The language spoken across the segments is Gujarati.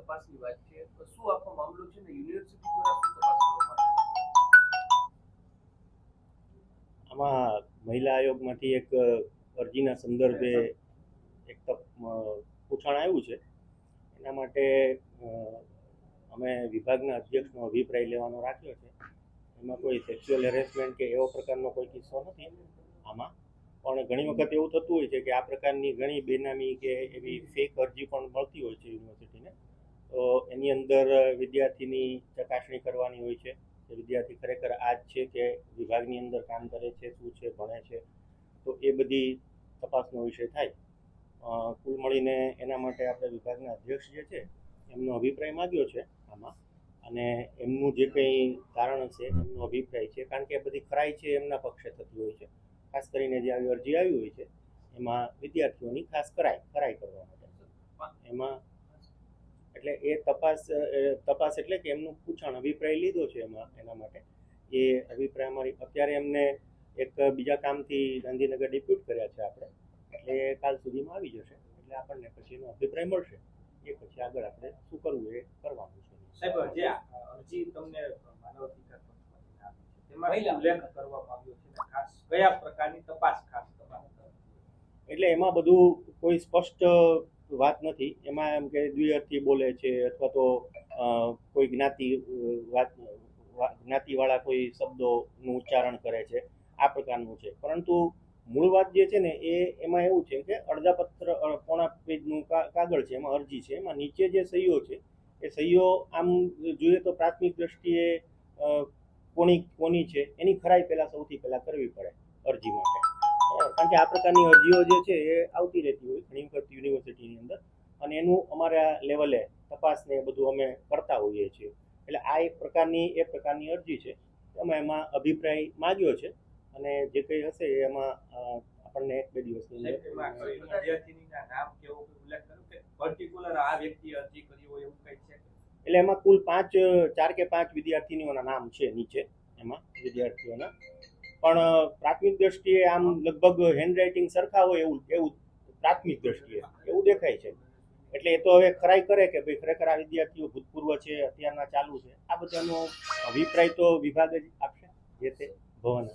તપાસની વાત છે, તો શું આખો મામલો છે ને યુનિવર્સિટી દ્વારા શું તપાસ કરવામાં આમાં મહિલા આયોગમાંથી એક અરજીના સંદર્ભે એક પૂછાણ આવ્યું છે. એના માટે અમે વિભાગના અધ્યક્ષનો અભિપ્રાય લેવાનો રાખ્યો છે. એમાં કોઈ સેક્સ્યુઅલ હેરેસમેન્ટ કે એવો પ્રકારનો કોઈ કિસ્સો નથી આમાં, પણ ઘણી વખત એવું થતું હોય છે કે આ પ્રકારની ઘણી બેનામી કે એવી ફેક અરજી પણ મળતી હોય છે યુનિવર્સિટીને. તો એની અંદર વિદ્યાર્થીની ચકાસણી કરવાની હોય છે કે વિદ્યાર્થી ખરેખર આ જ છે કે વિભાગની અંદર કામ કરે છે, શું છે, ભણે છે. તો એ બધી તપાસનો વિષય થાય. કુલ મળીને એના માટે આપણે વિભાગના અધ્યક્ષ જે છે એમનો અભિપ્રાય માગ્યો છે આમાં, અને એમનું જે કંઈ કારણ હશે એમનો અભિપ્રાય છે, કારણ કે એ બધી ખરાઈ છે એમના પક્ષે થતી હોય છે. ખાસ કરીને જે આવી અરજી આવી હોય છે એમાં વિદ્યાર્થીઓની ખાસ કરાઈ કરવા માટે એમાં એટલે એ તપાસ એટલે કે એમનું પૂછાણ અભિપ્રાય લીધો છે એના માટે. એ અભિપ્રાય અમારી અત્યારે એમને એક બીજા કામથી ગાંધીનગર ડિપ્યુટ કર્યા છે આપણે, એટલે કાલ સુધીમાં આવી જશે. એટલે આપણને પછી એનો અભિપ્રાય મળશે, એ પછી આગળ આપણે શું કરવું એ કરવાનું છે. સાહેબ, જે અરજી તમને માનવ અધિકાર પંચમાંથી આપી છે તેમાં ઉલ્લેખ કરવામાં આવ્યો છે ને ખાસ કયા પ્રકારની તપાસ ખાસ કરવામાં એટલે એમાં બધું કોઈ સ્પષ્ટ વાત નથી. એમાં એમ કે દ્વિઅર્થી બોલે છે અથવા તો કોઈ જ્ઞાતિવાળા કોઈ શબ્દોનું ઉચ્ચારણ કરે છે, આ પ્રકારનું છે. પરંતુ મૂળ વાત જે છે ને એમાં એવું છે કે પોણા પેજનું કાગળ છે, એમાં અરજી છે. એમાં નીચે જે સહીઓ છે એ સહીઓ આમ જોઈએ તો પ્રાથમિક દ્રષ્ટિએ કોની છે એની ખરાઈ સૌથી પહેલા કરવી પડે અરજી માટે. કારણ કે આ પ્રકારની અરજીઓ જે છે એ આવતી રહેતી હોય ઘણી વખત યુનિવર્સિટીની અંદર, અને એનું અમારા લેવલે તપાસને બધું અમે કરતા હોઈએ છીએ. એટલે આ એ પ્રકારની અરજી છે. અમે એમાં અભિપ્રાય માગ્યો છે, અને જે કંઈ હશે એમાં આપણને 1-2 દિવસની અંદર વિદ્યાર્થીના નામ કેવો ઉલ્લેખ કર્યો કે પર્ટિક્યુલર આ વ્યક્તિએ અરજી કરી હોય એવું કંઈ છે? એટલે એમાં કુલ 4 કે 5 વિદ્યાર્થીનીઓના નામ છે નીચે એમાં વિદ્યાર્થીઓના, પણ પ્રાથમિક દ્રષ્ટિએ આમ લગભગ હેન્ડરાઇટિંગ સરખા હોય એવું પ્રાથમિક દ્રષ્ટિએ એવું દેખાય છે. એટલે એ તો હવે ખરાઈ કરે કે ભાઈ ખરેખર આ વિદ્યાર્થીઓ ભૂતપૂર્વ છે, અત્યારના ચાલુ છે, આ બધાનો અભિપ્રાય તો વિભાગ જ આપશે જે તે ભવન.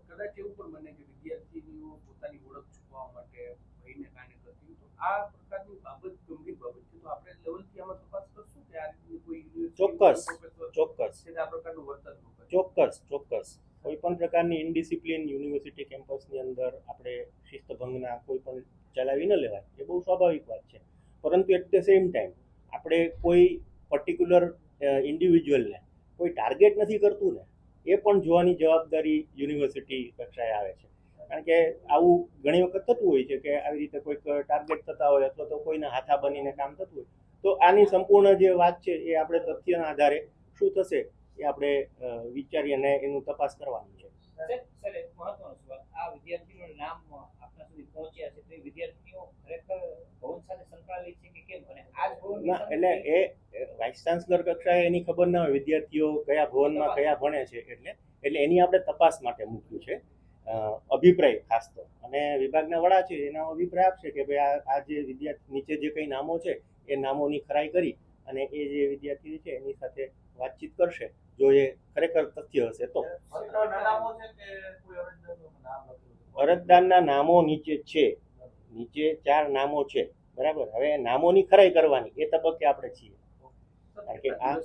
કદાચ એવું પણ બને કે વિદ્યાર્થીનીઓ પોતાની ઓળખ છુપાવવા માટે ભયને કારણે કરતી હોય, તો આ પ્રકારની બાબત ગંભીર બાબત છે. તો આપણે લેવલથી આમાં તપાસ કરશું કે આ રીતની કોઈ ચોક્કસ આ પ્રકારનું વર્તન ચોક્કસ કોઈ પણ પ્રકારની ઇનડિસિપ્લિન યુનિવર્સિટી કેમ્પસની અંદર આપણે શિસ્તભંગના કોઈ પણ ચલાવી ન લેવાય, એ બહુ સ્વાભાવિક વાત છે. પરંતુ એટ ધ સેમ ટાઈમ આપણે કોઈ પર્ટિક્યુલર ઇન્ડિવિજ્યુઅલને કોઈ ટાર્ગેટ નથી કરતું ને, એ પણ જોવાની જવાબદારી યુનિવર્સિટી કક્ષાએ આવે છે. કારણ કે આવું ઘણી વખત થતું હોય છે કે આવી રીતે કોઈક ટાર્ગેટ થતા હોય અથવા તો કોઈના હાથા બનીને કામ થતું હોય. તો આની સંપૂર્ણ જે વાત છે એ આપણે તથ્યના આધારે શું થશે એ આપણે વિચારી અને એનું તપાસ કરવાની છે. સર, એક મહત્વનો સવાલ, આ વિદ્યાર્થીઓનું નામ આપણા સુધી પહોંચ્યા છે, તો એ વિદ્યાર્થીઓ ખરેખર ભવન સાથે સંકળાયેલી છે કે કેમ? અને આ ભવન એટલે એ વાઇસ ચાન્સલર કક્ષાએ એની ખબર ના હોય વિદ્યાર્થીઓ કયા ભવનમાં કયા ભણે છે, એટલે એની આપણે તપાસ માટે મૂક્યું છે અભિપ્રાય ખાસ તો. અને વિભાગના વડા છે એના અભિપ્રાય આપશે કે ભાઈ આ જે વિદ્યાર્થી નીચે જે કંઈ નામો છે એ નામોની ખરાઈ કરી અને એ જે વિદ્યાર્થી છે એની સાથે વાતચીત કરશે, જો એ ખરેખર તથ્ય હશે તો. અરજદારના નામો નીચે છે, નીચે 4 નામો છે, બરાબર. હવે નામોની ખરાઈ કરવાની એ તબક્કે આપણે છીએ. કારણ કે આ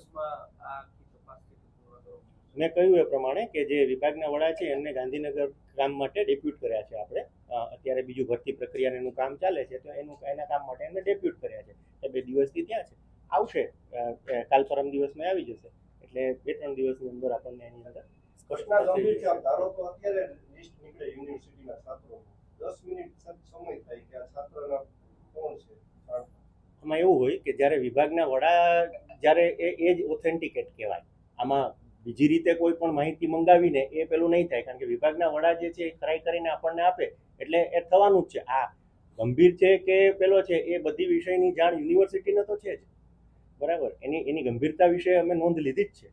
મેં કહ્યું એ પ્રમાણે કે જે વિભાગના વડા છે એમને ગાંધીનગર કામ માટે ડેપ્યુટ કર્યા છે આપણે. અત્યારે બીજું ભરતી પ્રક્રિયાને એનું કામ ચાલે છે, તો એના કામ માટે એમને ડેપ્યુટ કર્યા છે. એ 2 દિવસથી ત્યાં છે, આવશે કાલ પરમ દિવસમાં આવી જશે. એટલે 2-3 દિવસની અંદર આપણને એની અંદર આમાં એવું હોય કે જ્યારે વિભાગના વડા જ્યારે એ જ ઓથેન્ટિકેટ કહેવાય. આમાં બીજી રીતે કોઈ પણ માહિતી મંગાવીને એ પેલું નહીં થાય, કારણ કે વિભાગના વડા જે છે એ ખરાઈ કરીને આપણને આપે એટલે એ થવાનું જ છે. આ ગંભીર છે કે પેલો છે એ બધી વિષયની જાણ યુનિવર્સિટીને તો છે જ, બરાબર. એની ગંભીરતા વિશે અમે નોંધ લીધી જ છે.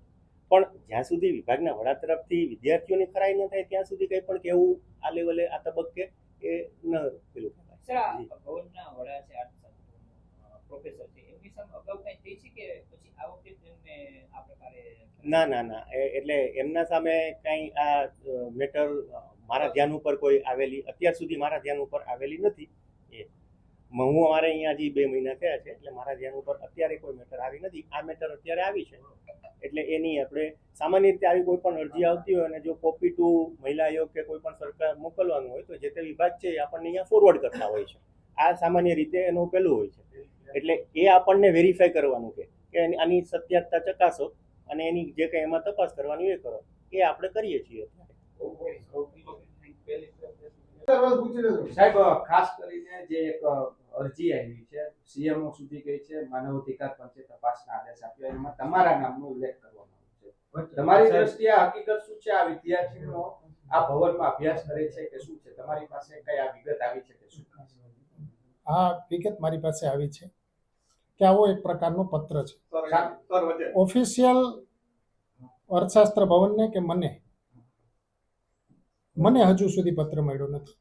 પણ જ્યાં સુધી વિભાગના વડા તરફથી વિદ્યાર્થીઓની ખરાઈ ન થાય ત્યાં સુધી કંઈ પણ કહેવું આ લેવલે આ તબક્કે એ ન પેલું કહેવાય. ભવનના વડા છે પ્રોફેસર પ્રોફેસર છે એમની સામે અગાઉ કઈ થઈ છે કે પછી આ વખતે તેમને આ પ્રકારે ના એટલે એમના સામે કાંઈ આ મેટર મારા ધ્યાન ઉપર કોઈ આવેલી અત્યાર સુધી મારા ધ્યાન ઉપર આવેલી નથી. હું અમારે અહીંયા હજી 2 મહિના થયા છે એટલે મારા ધ્યાન ઉપર અત્યારે કોઈ મેટર આવી નથી. આ મેટર અત્યારે આવી છે એટલે એની આપણે સામાન્ય રીતે આવી કોઈ પણ અરજી આવતી હોય અને જો કોપી ટુ મહિલા આયોગ કે કોઈ પણ સરકાર મોકલવાનું હોય તો જે તે વિભાગ છે એ આપણને અહીંયા ફોરવર્ડ કરતા હોય છે. આ સામાન્ય રીતે એનું પેલું હોય છે. એટલે એ આપણને વેરીફાઈ કરવાનું કે આની સત્યતા ચકાસો અને એની જે કંઈ એમાં તપાસ કરવાની એ કરો. એ આપણે કરીએ છીએ સાહેબ, ખાસ કરીને જે એક અરજી આવી છે સીએમઓ સુધી ગઈ છે, માનવ અધિકાર પંચે તપાસના આદેશ આપ્યો, એમાં તમારા નામનો ઉલ્લેખ કરવામાં આવ્યો છે. તમારી દ્રષ્ટિએ હકીકત શું છે? આ વિદ્યાર્થીઓ આ ભવનમાં અભ્યાસ કરે છે કે શું છે? તમારી પાસે કઈ આ વિગત આવી છે કે શું? આ વિગત મારી પાસે આવી છે કે આવો એક પ્રકારનો પત્ર છે ઓફિશિયલ અર્થશાસ્ત્ર ભવનને કે મને હજુ સુધી પત્ર મળ્યો નથી.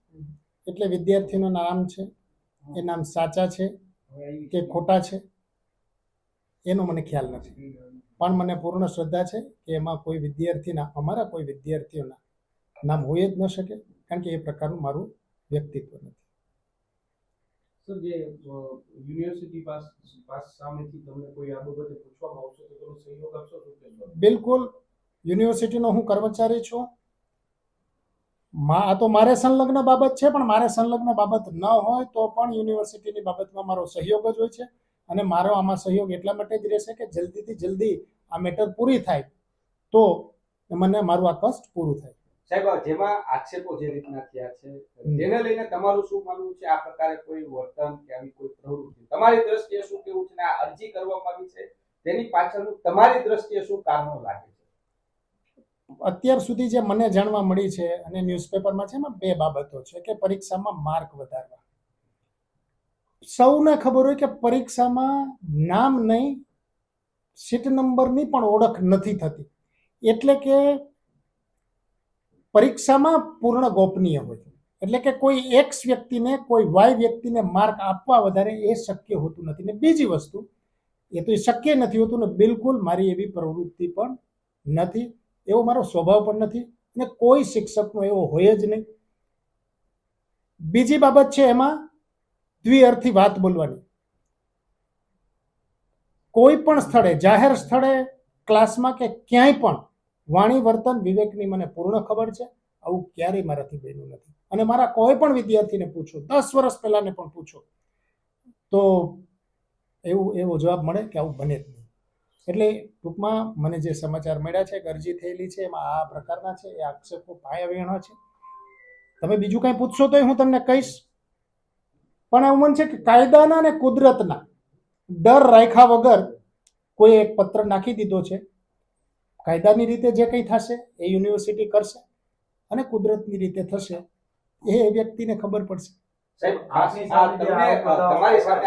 એટલે વિદ્યાર્થીનું નામ છે એ નામ સાચા છે કે ખોટા છે એનો મને ખ્યાલ નથી, પણ મને પૂર્ણ શ્રદ્ધા છે કે એમાં કોઈ વિદ્યાર્થીના અમારા કોઈ વિદ્યાર્થીઓના નામ હોય જ ન શકે, કારણ કે એ પ્રકારનું મારું વ્યક્તિત્વ નથી. સર, જે યુનિવર્સિટી પાસ સામેથી તમને કોઈ આ બાબતે પૂછવામાં આવશે તો તમે સહયોગ આપશો? બિલકુલ, યુનિવર્સિટીનો હું કર્મચારી છું. આ તો મારે સંલગ્ન બાબત છે, પણ મારે સંલગ્ન બાબત ન હોય તો પણ યુનિવર્સિટીની બાબતમાં મારો સહયોગ જ હોય છે. અને મારો આમાં સહયોગ એટલા માટે જ રહેશે કે જલ્દીથી જલ્દી આ મેટર પૂરી થાય તો મને મારું આ કષ્ટ પૂરું થાય. સાહેબ, જેમાં આક્ષેપો જે રીતના થયા છે તેને લઈને તમારું શું માનવું છે? આ પ્રકારે કોઈ વર્તન કે આવી કોઈ પ્રવૃત્તિ તમારી દ્રષ્ટિએ શું કેવું છે? આ અરજી કરવામાં આવી છે તેની પાછળનું તમારી દ્રષ્ટિએ શું કારણો લાગે છે? અત્યાર સુધી જે મને જાણવા મળી છે અને ન્યૂઝપેપરમાં છે એમાં 2 બાબતો છે કે પરીક્ષામાં માર્ક વધારવા. સૌને ખબર હોય કે પરીક્ષામાં નામ નહીં, સીટ નંબરની પણ ઓળખ નથી થતી. એટલે કે પરીક્ષામાં પૂર્ણ ગોપનીય હોય, એટલે કે કોઈ એક્સ વ્યક્તિને કોઈ વાય વ્યક્તિને માર્ક આપવા વધારે એ શક્ય હોતું નથી. ને બીજી વસ્તુ, એ તો શક્ય નથી હોતું ને બિલકુલ મારી એવી પ્રવૃત્તિ પણ નથી, એવો મારો સ્વભાવ પણ નથી અને કોઈ શિક્ષકનો એવો હોય જ નહીં. બીજી બાબત છે એમાં દ્વિઅર્થી વાત બોલવાની. કોઈ પણ સ્થળે, જાહેર સ્થળે, ક્લાસમાં કે ક્યાંય પણ વાણી વર્તન વિવેકની મને પૂર્ણ ખબર છે. આવું ક્યારેય મારાથી બન્યું નથી. અને મારા કોઈ પણ વિદ્યાર્થીને પૂછો, 10 વર્ષ પહેલાને પણ પૂછો તો એવો જવાબ મળે કે આવું બને જ નહીં. એટલે ટૂંકમાં મને જે સમાચાર મળ્યા છે કે અરજી થયેલી છે એમાં આ પ્રકારના છે, એ આક્ષેપો પાયાવિહોણા છે. તમે બીજું કંઈ પૂછશો તો હું તમને કહીશ, પણ એવું મન છે કે કાયદાના અને કુદરતના ડર રાખ્યા વગર કોઈ એક પત્ર નાખી દીધો છે. કાયદાની રીતે જે કંઈ થશે એ યુનિવર્સિટી કરશે અને કુદરતની રીતે થશે એ વ્યક્તિને ખબર પડશે. સાહેબ, તમારી સાથે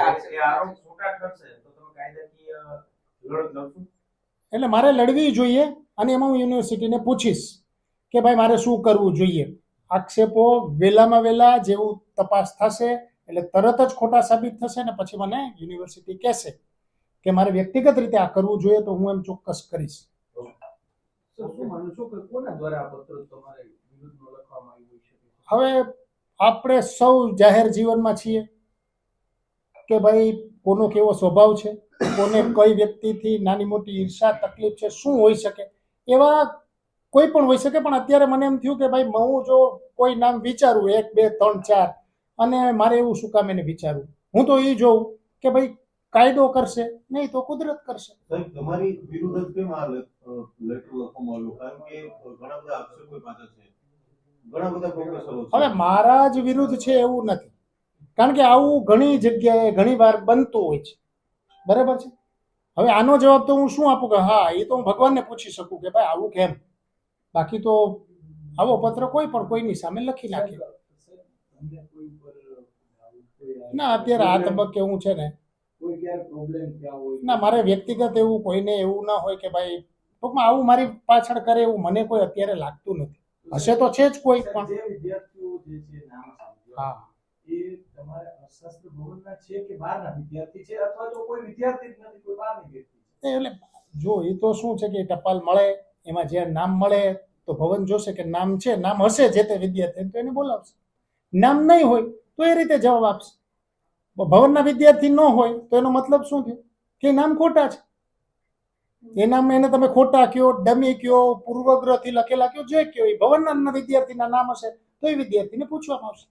આરોપ ખોટા ઠરશે તો તમે કાયદાકીય લડત લડશો? એટલે મારે લડવી જોઈએ અને એમાં હું યુનિવર્સિટીને પૂછીશ કે ભાઈ મારે શું કરવું જોઈએ. આક્ષેપો વહેલામાં વહેલા જેવું તપાસ થશે એટલે તરત જ ખોટા સાબિત થશે ને પછી મને યુનિવર્સિટી કહેશે કે મારે વ્યક્તિગત રીતે આ કરવું જોઈએ તો હું એમ ચોક્કસ કરીશ. શું માનો છો કે કોના દ્વારા આ પત્ર તમારે વિરુદ્ધમાં લખવામાં આવ્યું છે? હવે આપણે સૌ જાહેર જીવનમાં છીએ કે ભાઈ કોનો કેવો સ્વભાવ છે, કોને કઈ વ્યક્તિથી નાની મોટી ઈર્ષા તકલીફ છે, શું હોઈ શકે, એવા કોઈ પણ હોઈ શકે. પણ અત્યારે મને એમ થયું કે ભાઈ હું જો કોઈ નામ વિચારું 1 2 3 4 અને મારે એવું શું કામ એને વિચારવું, હું તો એ જોઉં કે ભાઈ કાયદો કરશે, નહીં તો કુદરત કરશે. તમારી વિરુદ્ધ કેમ આ લેટર લખવામાં આવ્યો? કારણ કે ઘણા બધા આક્ષેપો પાછા છે, ઘણા બધા પ્રોફેસરો છે. હવે મારા જ વિરુદ્ધ છે એવું નથી, કારણ કે આવું ઘણી જગ્યાએ ઘણી વાર બનતું હોય છે, બરાબર છે. હવે આનો જવાબ તો હું શું આપું કે હા, એ તો હું ભગવાનને પૂછી શકું કે ભાઈ આવું કેમ. બાકી તો આવો પત્ર કોઈ પણ કોઈની સામે લખી નાખે. ના, અત્યારે આ તબક્કે હું છે ને ના, મારે વ્યક્તિગત એવું કોઈને એવું ના હોય કે ભાઈ ટૂંકમાં આવું મારી પાછળ કરે એવું મને કોઈ અત્યારે લાગતું નથી. હશે તો છે જ કોઈ પણ. હા, એ તમારે અર્થશાસ્ત્ર ભવનના છે કે બહારના વિદ્યાર્થી છે, અથવા તો કોઈ વિદ્યાર્થી જ નથી, કોઈ બહારની વ્યક્તિ છે? એટલે જો એ તો શું છે કે ટપાલ મળે એમાં જે નામ મળે તો ભવન જોશે કે નામ છે, નામ હશે જે તે વિદ્યાર્થી તો એને બોલાવશે, નામ નહીં હોય તો એ રીતે જવાબ આપશે. ભવનના વિદ્યાર્થી ન હોય તો એનો મતલબ શું થયો કે નામ ખોટા છે. એ નામ એને તમે ખોટા કયો, ડમી કયો, પૂર્વગ્રહથી લખેલા કયો, જે કયો, એ ભવનના વિદ્યાર્થીના નામ હશે તો એ વિદ્યાર્થીને પૂછવામાં આવશે.